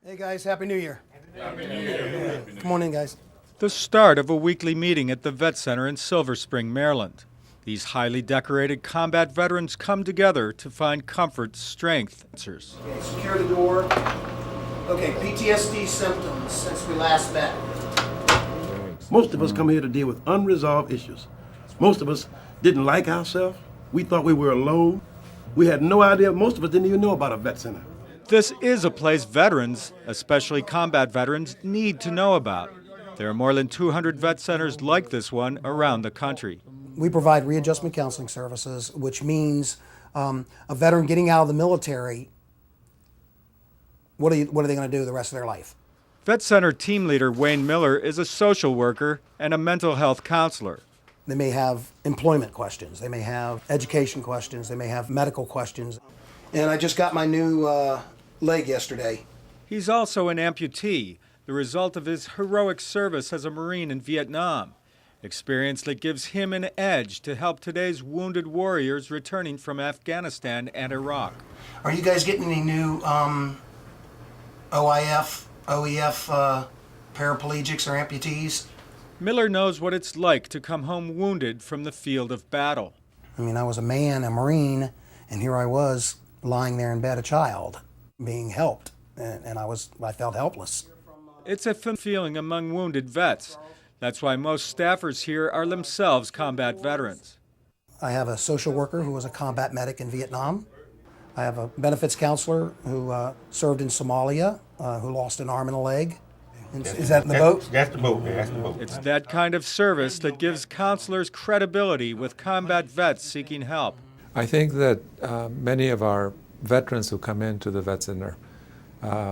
Hey guys, Happy New Year. Happy New Year. Come on in, guys. The start of a weekly meeting at the Vet Center in Silver Spring, Maryland. These highly decorated combat veterans come together to find comfort, strength, answers. Okay, secure the door. Okay, PTSD symptoms since we last met. Most of us come here to deal with unresolved issues. Most of us didn't like ourselves. We thought we were alone. We had no idea. Most of us didn't even know about a vet center. This is a place veterans, especially combat veterans, need to know about. There are more than 200 vet centers like this one around the country. We provide readjustment counseling services, which means a veteran getting out of the military, what are they going to do the rest of their life? Vet Center team leader Wayne Miller is a social worker and a mental health counselor. They may have employment questions, they may have education questions, they may have medical questions. And I just got my new leg yesterday. He's also an amputee, the result of his heroic service as a Marine in Vietnam. Experience that gives him an edge to help today's wounded warriors returning from Afghanistan and Iraq. Are you guys getting any new OEF paraplegics or amputees? Miller knows what it's like to come home wounded from the field of battle. I mean, I was a man, a Marine, and here I was lying there in bed, a child, being helped, and I felt helpless. It's a feeling among wounded vets. That's why most staffers here are themselves combat veterans. I have a social worker who was a combat medic in Vietnam. I have a benefits counselor who served in Somalia, who lost an arm and a leg. Is that in the boat? That's the boat. That's the boat. It's that kind of service that gives counselors credibility with combat vets seeking help. I think that many of our veterans who come into the Vet Center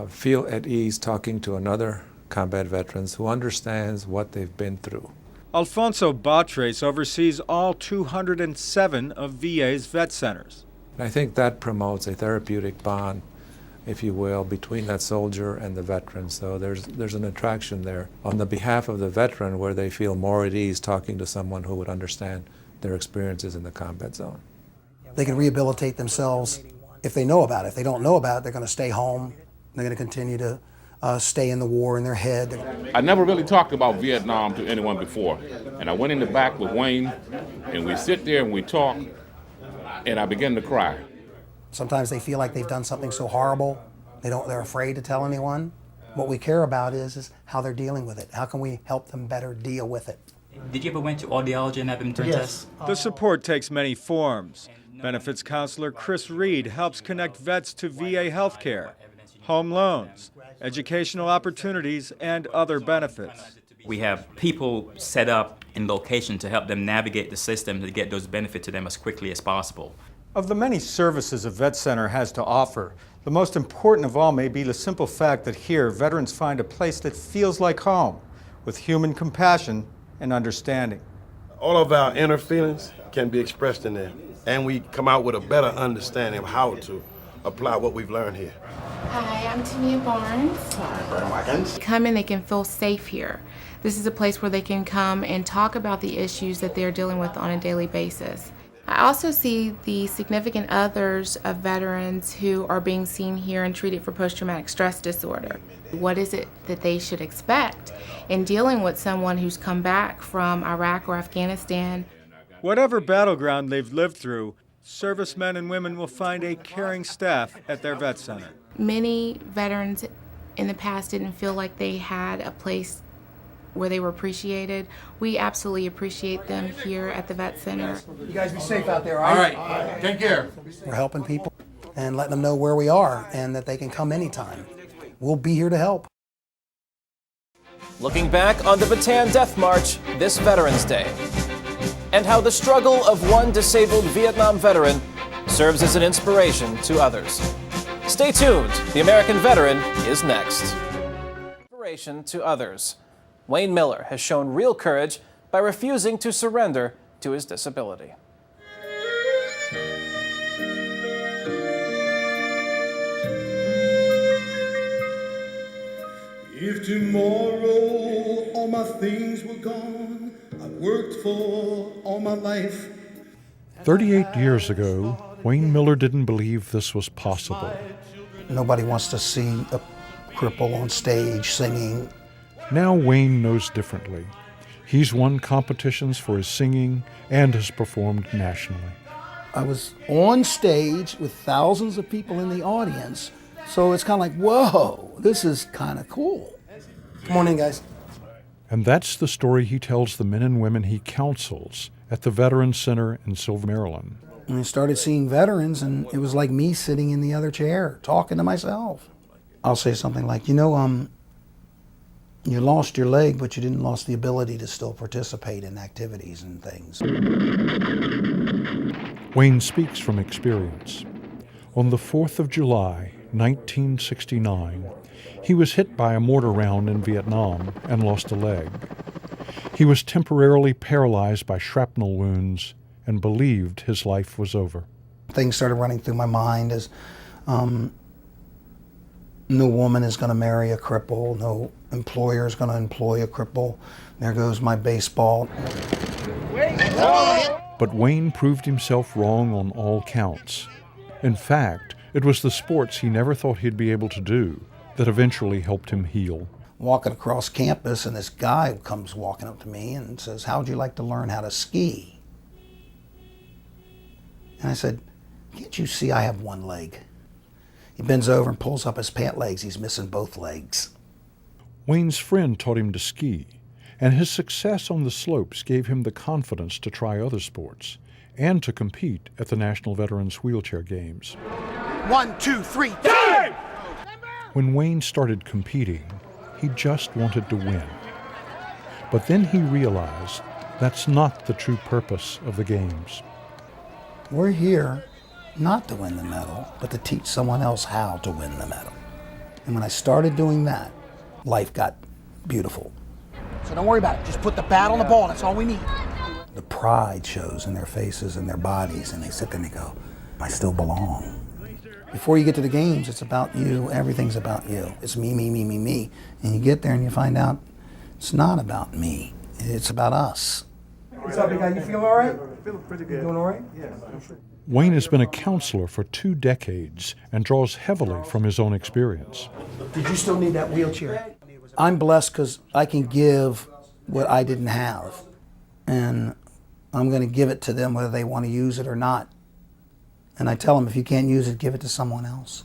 feel at ease talking to another combat veterans who understands what they've been through. Alfonso Batres oversees all 207 of VA's vet centers. I think that promotes a therapeutic bond, if you will, between that soldier and the veteran. So there's an attraction there on the behalf of the veteran where they feel more at ease talking to someone who would understand their experiences in the combat zone. They can rehabilitate themselves if they know about it. If they don't know about it, they're going to stay home. They're going to continue to stay in the war in their head. I never really talked about Vietnam to anyone before. And I went in the back with Wayne, and we sit there and we talk, and I began to cry. Sometimes they feel like they've done something so horrible, they're afraid to tell anyone. What we care about is how they're dealing with it. How can we help them better deal with it? Did you ever went to audiology and have them turn tests? The support takes many forms. Benefits counselor Chris Reed helps connect vets to VA healthcare, home loans, educational opportunities, and other benefits. We have people set up in location to help them navigate the system to get those benefits to them as quickly as possible. Of the many services a vet center has to offer, the most important of all may be the simple fact that here veterans find a place that feels like home, with human compassion and understanding. All of our inner feelings can be expressed in there, and we come out with a better understanding of how to apply what we've learned here. Hi, I'm Tania Barnes. Hi, Brian Watkins. Come and they can feel safe here. This is a place where they can come and talk about the issues that they're dealing with on a daily basis. I also see the significant others of veterans who are being seen here and treated for post-traumatic stress disorder. What is it that they should expect in dealing with someone who's come back from Iraq or Afghanistan? Whatever battleground they've lived through, servicemen and women will find a caring staff at their vet center. Many veterans in the past didn't feel like they had a place where they were appreciated. We absolutely appreciate them here at the Vet Center. You guys be safe out there, all right? All right. Take care. We're helping people and letting them know where we are and that they can come anytime. We'll be here to help. Looking back on the Bataan Death March this Veterans Day, and how the struggle of one disabled Vietnam veteran serves as an inspiration to others. Stay tuned. The American Veteran is next. Inspiration to others. Wayne Miller has shown real courage by refusing to surrender to his disability. If tomorrow all my things were gone, I worked for all my life. 38 years ago, Wayne Miller didn't believe this was possible. Nobody wants to see a cripple on stage singing. Now Wayne knows differently. He's won competitions for his singing and has performed nationally. I was on stage with thousands of people in the audience, so it's kind of like, whoa, this is kind of cool. Come on in, guys. And that's the story he tells the men and women he counsels at the Veterans Center in Silver, Maryland. And I started seeing veterans, and it was like me sitting in the other chair, talking to myself. I'll say something like, you lost your leg, but you didn't lose the ability to still participate in activities and things. Wayne speaks from experience. On the 4th of July, 1969, he was hit by a mortar round in Vietnam and lost a leg. He was temporarily paralyzed by shrapnel wounds and believed his life was over. Things started running through my mind as no woman is going to marry a cripple, no employer is going to employ a cripple. There goes my baseball. But Wayne proved himself wrong on all counts. In fact, it was the sports he never thought he'd be able to do that eventually helped him heal. Walking across campus, and this guy comes walking up to me and says, "How would you like to learn how to ski?" And I said, "Can't you see I have one leg?" He bends over and pulls up his pant legs. He's missing both legs. Wayne's friend taught him to ski, and his success on the slopes gave him the confidence to try other sports and to compete at the National Veterans Wheelchair Games. 1, 2, 3, time! When Wayne started competing, he just wanted to win. But then he realized that's not the true purpose of the games. We're here not to win the medal, but to teach someone else how to win the medal. And when I started doing that, life got beautiful. So don't worry about it. Just put the bat on the ball. That's all we need. The pride shows in their faces and their bodies, and they sit there and they go, I still belong. Before you get to the games, it's about you. Everything's about you. It's me, me, me, me, me. And you get there and you find out it's not about me. It's about us. What's up, big guy? You feel all right? Feeling pretty good. You doing all right? Yeah. Wayne has been a counselor for 2 decades and draws heavily from his own experience. Did you still need that wheelchair? I'm blessed because I can give what I didn't have. And I'm going to give it to them whether they want to use it or not. And I tell them, if you can't use it, give it to someone else.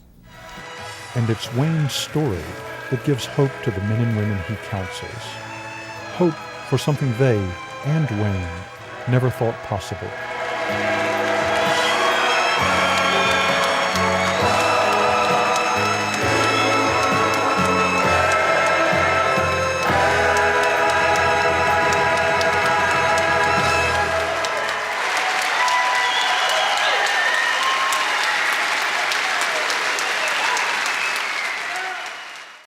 And it's Wayne's story that gives hope to the men and women he counsels. Hope for something they and Wayne never thought possible.